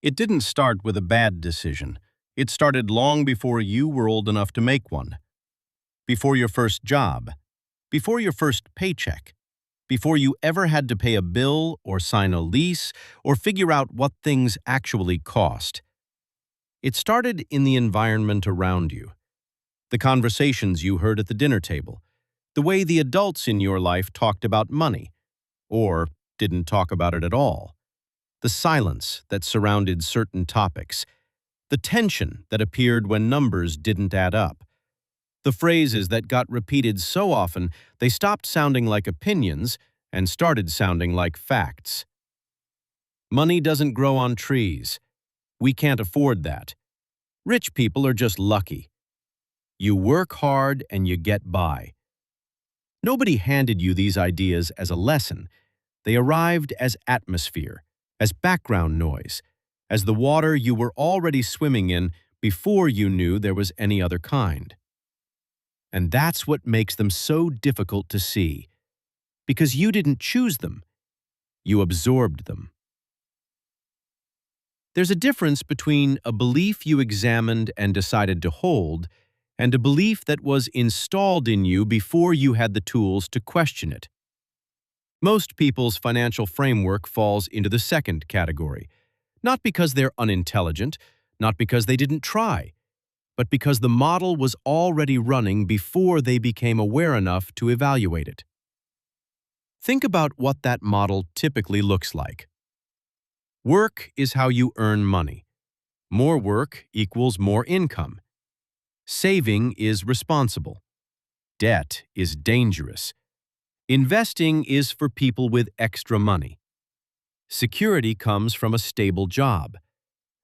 It didn't start with a bad decision. It started long before you were old enough to make one. Before your first job. Before your first paycheck. Before you ever had to pay a bill or sign a lease or figure out what things actually cost. It started in the environment around you. The conversations you heard at the dinner table. The way the adults in your life talked about money. Or didn't talk about it at all. The silence that surrounded certain topics. The tension that appeared when numbers didn't add up. The phrases that got repeated so often they stopped sounding like opinions and started sounding like facts. Money doesn't grow on trees. We can't afford that. Rich people are just lucky. You work hard and you get by. Nobody handed you these ideas as a lesson. They arrived as atmosphere, as background noise, as the water you were already swimming in before you knew there was any other kind. And that's what makes them so difficult to see, because you didn't choose them. You absorbed them. There's a difference between a belief you examined and decided to hold and a belief that was installed in you before you had the tools to question it. Most people's financial framework falls into the second category, not because they're unintelligent, not because they didn't try, but because the model was already running before they became aware enough to evaluate it. Think about what that model typically looks like. Work is how you earn money. More work equals more income. Saving is responsible. Debt is dangerous. Investing is for people with extra money. Security comes from a stable job.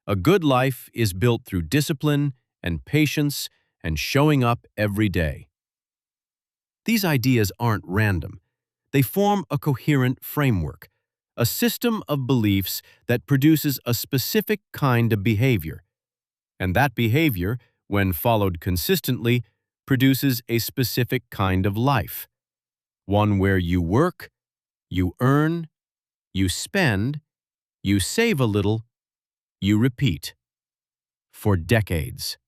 A good life is built through discipline and patience and showing up every day. These ideas aren't random. They form a coherent framework, a system of beliefs that produces a specific kind of behavior. And that behavior, when followed consistently, produces a specific kind of life. One where you work, you earn, you spend, you save a little, you repeat. For decades.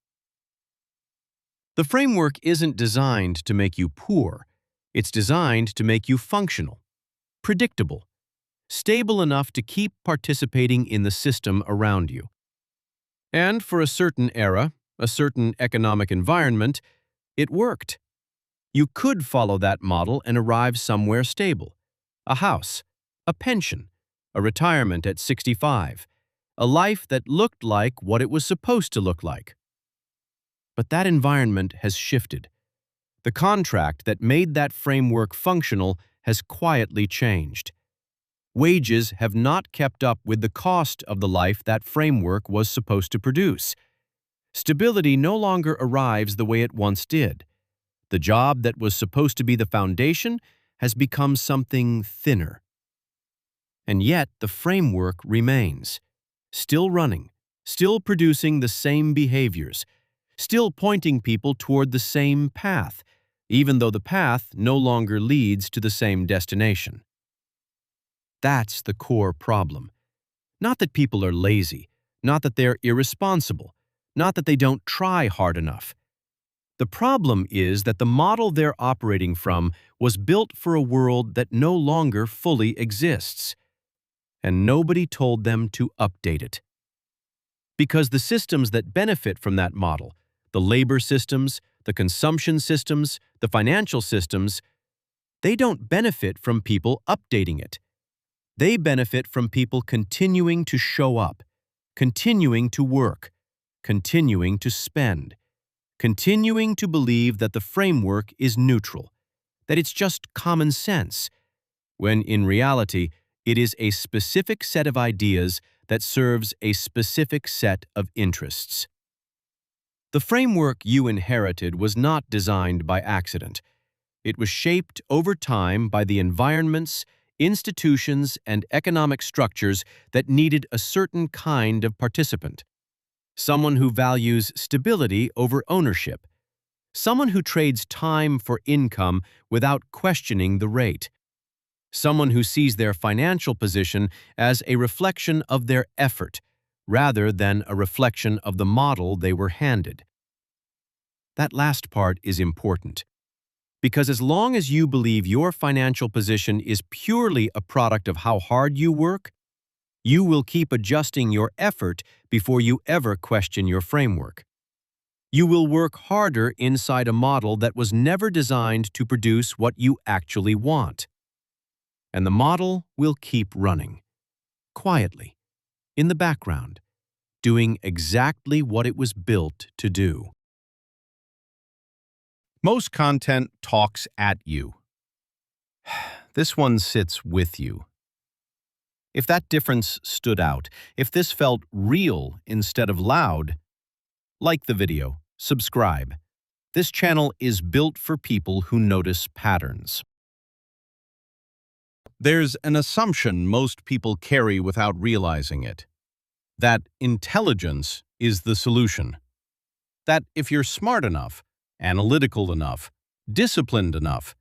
The framework isn't designed to make you poor. It's designed to make you functional, predictable, stable enough to keep participating in the system around you. And for a certain era, a certain economic environment, it worked. You could follow that model and arrive somewhere stable. A house, a pension, a retirement at 65, a life that looked like what it was supposed to look like. But that environment has shifted. The contract that made that framework functional has quietly changed. Wages have not kept up with the cost of the life that framework was supposed to produce. Stability no longer arrives the way it once did. The job that was supposed to be the foundation has become something thinner. And yet the framework remains, still running, still producing the same behaviors, still pointing people toward the same path, even though the path no longer leads to the same destination. That's the core problem. Not that people are lazy, not that they're irresponsible, not that they don't try hard enough. The problem is that the model they're operating from was built for a world that no longer fully exists. And nobody told them to update it. Because the systems that benefit from that model, the labor systems, the consumption systems, the financial systems, they don't benefit from people updating it. They benefit from people continuing to show up, continuing to work, continuing to spend, continuing to believe that the framework is neutral, that it's just common sense, when in reality, it is a specific set of ideas that serves a specific set of interests. The framework you inherited was not designed by accident. It was shaped over time by the environments, institutions, and economic structures that needed a certain kind of participant. Someone who values stability over ownership. Someone who trades time for income without questioning the rate. Someone who sees their financial position as a reflection of their effort, rather than a reflection of the model they were handed. That last part is important, because as long as you believe your financial position is purely a product of how hard you work, you will keep adjusting your effort before you ever question your framework. You will work harder inside a model that was never designed to produce what you actually want. And the model will keep running, quietly, in the background, doing exactly what it was built to do. Most content talks at you. This one sits with you. If that difference stood out, if this felt real instead of loud, like the video, subscribe. This channel is built for people who notice patterns. There's an assumption most people carry without realizing it, that intelligence is the solution. That if you're smart enough, analytical enough, disciplined enough,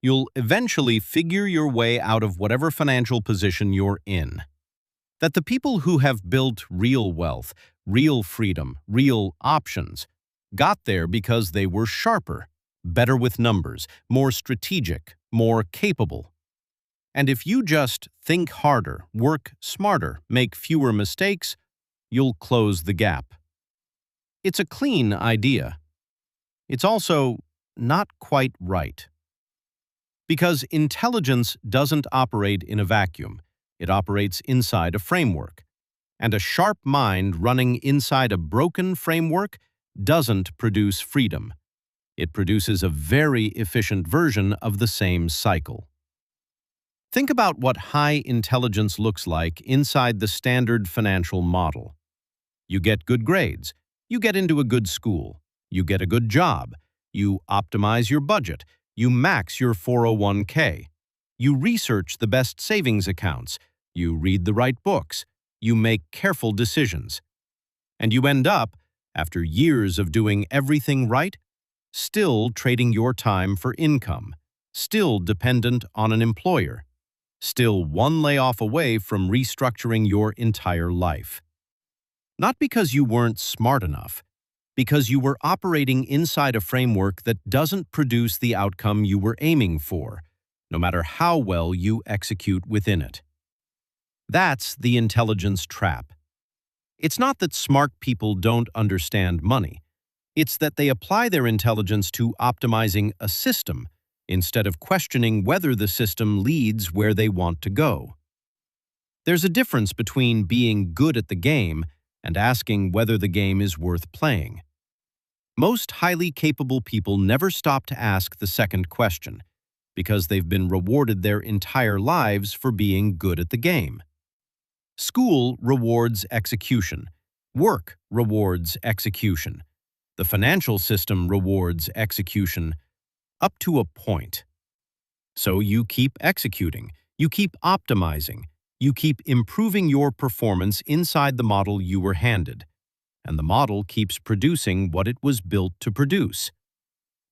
you'll eventually figure your way out of whatever financial position you're in. That the people who have built real wealth, real freedom, real options, got there because they were sharper, better with numbers, more strategic, more capable. And if you just think harder, work smarter, make fewer mistakes, you'll close the gap. It's a clean idea. It's also not quite right. Because intelligence doesn't operate in a vacuum. It operates inside a framework. And a sharp mind running inside a broken framework doesn't produce freedom. It produces a very efficient version of the same cycle. Think about what high intelligence looks like inside the standard financial model. You get good grades. You get into a good school. You get a good job. You optimize your budget. You max your 401k. You research the best savings accounts. You read the right books. You make careful decisions. And you end up, after years of doing everything right, still trading your time for income, still dependent on an employer, still one layoff away from restructuring your entire life. Not because you weren't smart enough, because you were operating inside a framework that doesn't produce the outcome you were aiming for, no matter how well you execute within it. That's the intelligence trap. It's not that smart people don't understand money. It's that they apply their intelligence to optimizing a system instead of questioning whether the system leads where they want to go. There's a difference between being good at the game and asking whether the game is worth playing. Most highly capable people never stop to ask the second question, because they've been rewarded their entire lives for being good at the game. School rewards execution. Work rewards execution. The financial system rewards execution up to a point. So you keep executing, you keep optimizing, you keep improving your performance inside the model you were handed, and the model keeps producing what it was built to produce,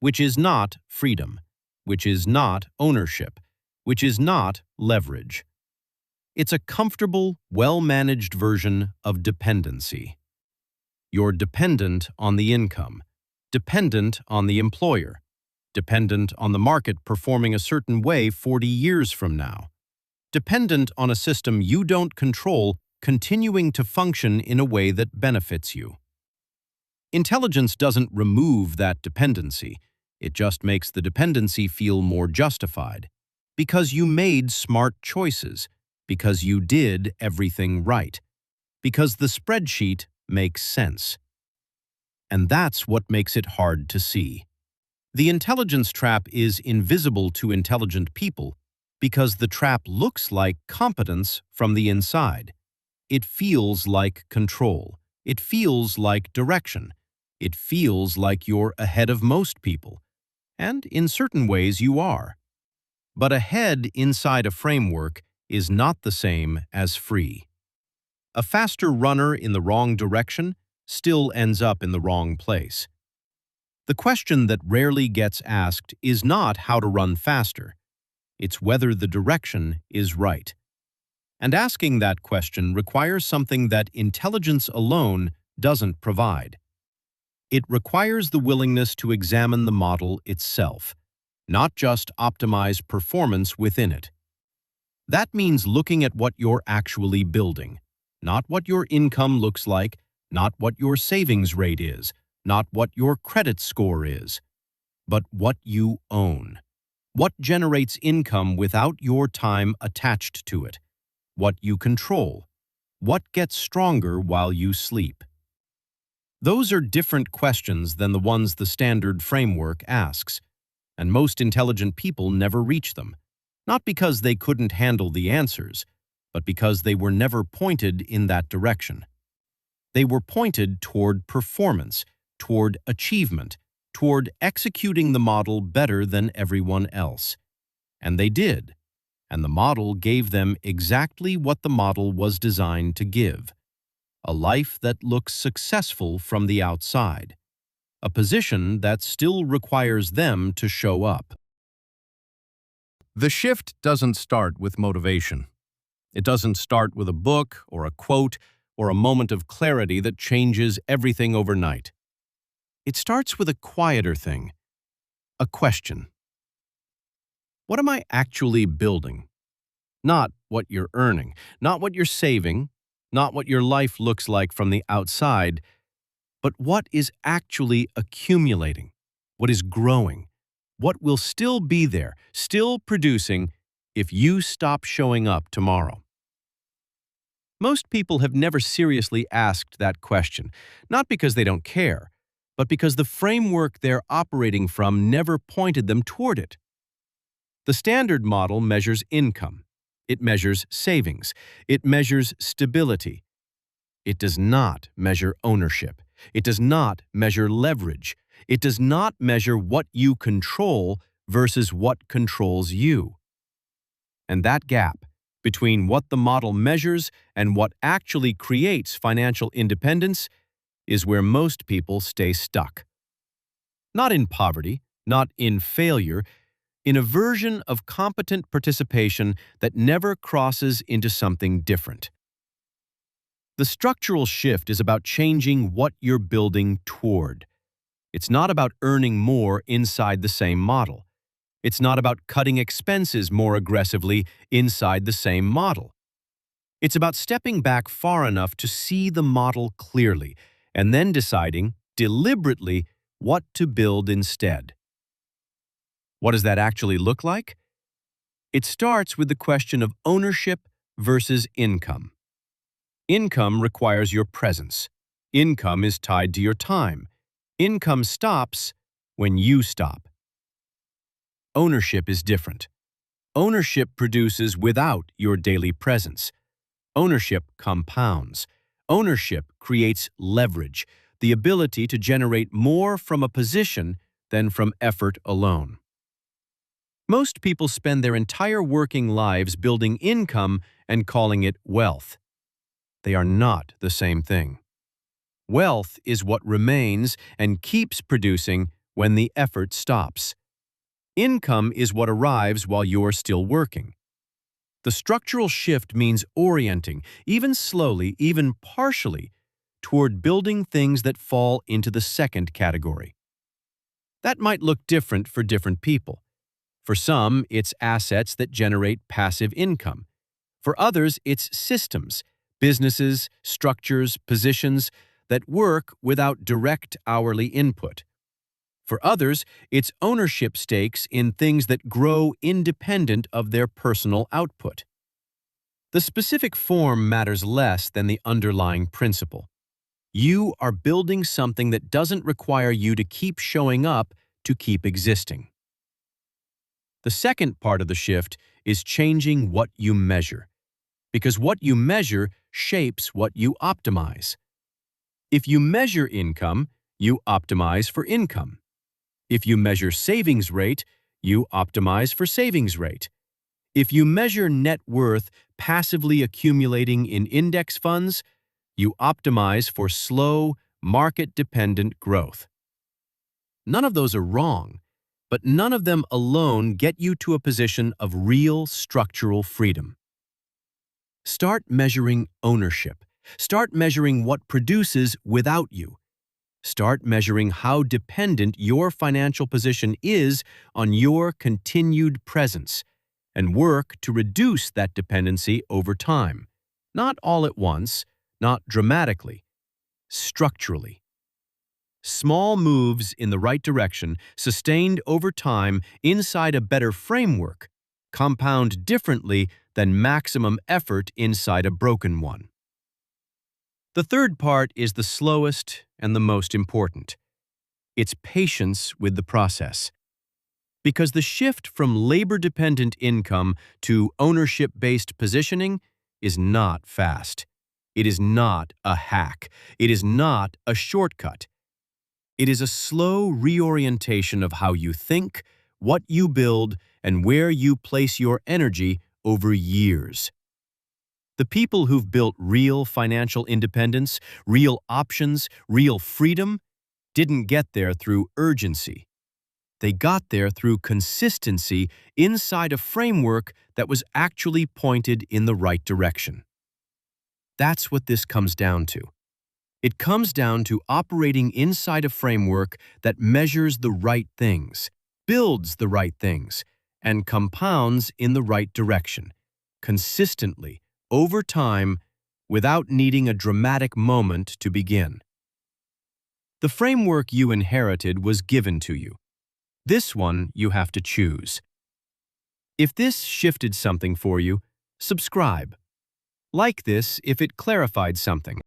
which is not freedom, which is not ownership, which is not leverage. It's a comfortable, well-managed version of dependency. You're dependent on the income, dependent on the employer, dependent on the market performing a certain way 40 years from now, dependent on a system you don't control continuing to function in a way that benefits you. Intelligence doesn't remove that dependency. It just makes the dependency feel more justified. Because you made smart choices. Because you did everything right. Because the spreadsheet makes sense. And that's what makes it hard to see. The intelligence trap is invisible to intelligent people because the trap looks like competence from the inside. It feels like control. It feels like direction. It feels like you're ahead of most people. And in certain ways you are. But ahead inside a framework is not the same as free. A faster runner in the wrong direction still ends up in the wrong place. The question that rarely gets asked is not how to run faster. It's whether the direction is right. And asking that question requires something that intelligence alone doesn't provide. It requires the willingness to examine the model itself, not just optimize performance within it. That means looking at what you're actually building, not what your income looks like, not what your savings rate is, not what your credit score is, but what you own. What generates income without your time attached to it? What you control? What gets stronger while you sleep? Those are different questions than the ones the standard framework asks, and most intelligent people never reach them, not because they couldn't handle the answers, but because they were never pointed in that direction. They were pointed toward performance, toward achievement, toward executing the model better than everyone else. And they did, and the model gave them exactly what the model was designed to give: a life that looks successful from the outside, a position that still requires them to show up. The shift doesn't start with motivation. It doesn't start with a book or a quote or a moment of clarity that changes everything overnight. It starts with a quieter thing, a question. What am I actually building? Not what you're earning, not what you're saving, not what your life looks like from the outside, but what is actually accumulating, what is growing, what will still be there, still producing, if you stop showing up tomorrow. Most people have never seriously asked that question, not because they don't care, but because the framework they're operating from never pointed them toward it. The standard model measures income. It measures savings. It measures stability. It does not measure ownership. It does not measure leverage. It does not measure what you control versus what controls you. And that gap between what the model measures and what actually creates financial independence is where most people stay stuck. Not in poverty, not in failure, in a version of competent participation that never crosses into something different. The structural shift is about changing what you're building toward. It's not about earning more inside the same model. It's not about cutting expenses more aggressively inside the same model. It's about stepping back far enough to see the model clearly and then deciding, deliberately, what to build instead. What does that actually look like? It starts with the question of ownership versus income. Income requires your presence. Income is tied to your time. Income stops when you stop. Ownership is different. Ownership produces without your daily presence. Ownership compounds. Ownership creates leverage, the ability to generate more from a position than from effort alone. Most people spend their entire working lives building income and calling it wealth. They are not the same thing. Wealth is what remains and keeps producing when the effort stops. Income is what arrives while you're still working. The structural shift means orienting, even slowly, even partially, toward building things that fall into the second category. That might look different for different people. For some, it's assets that generate passive income. For others, it's systems, businesses, structures, positions that work without direct hourly input. For others, it's ownership stakes in things that grow independent of their personal output. The specific form matters less than the underlying principle. You are building something that doesn't require you to keep showing up to keep existing. The second part of the shift is changing what you measure, because what you measure shapes what you optimize. If you measure income, you optimize for income. If you measure savings rate, you optimize for savings rate. If you measure net worth passively accumulating in index funds, you optimize for slow, market-dependent growth. None of those are wrong, but none of them alone get you to a position of real structural freedom. Start measuring ownership. Start measuring what produces without you. Start measuring how dependent your financial position is on your continued presence, and work to reduce that dependency over time. Not all at once, not dramatically, structurally. Small moves in the right direction, sustained over time inside a better framework, compound differently than maximum effort inside a broken one. The third part is the slowest and the most important. It's patience with the process. Because the shift from labor-dependent income to ownership-based positioning is not fast. It is not a hack. It is not a shortcut. It is a slow reorientation of how you think, what you build, and where you place your energy over years. The people who've built real financial independence, real options, real freedom, didn't get there through urgency. They got there through consistency inside a framework that was actually pointed in the right direction. That's what this comes down to. It comes down to operating inside a framework that measures the right things, builds the right things, and compounds in the right direction, consistently, over time, without needing a dramatic moment to begin. The framework you inherited was given to you. This one you have to choose. If this shifted something for you, subscribe. Like this if it clarified something.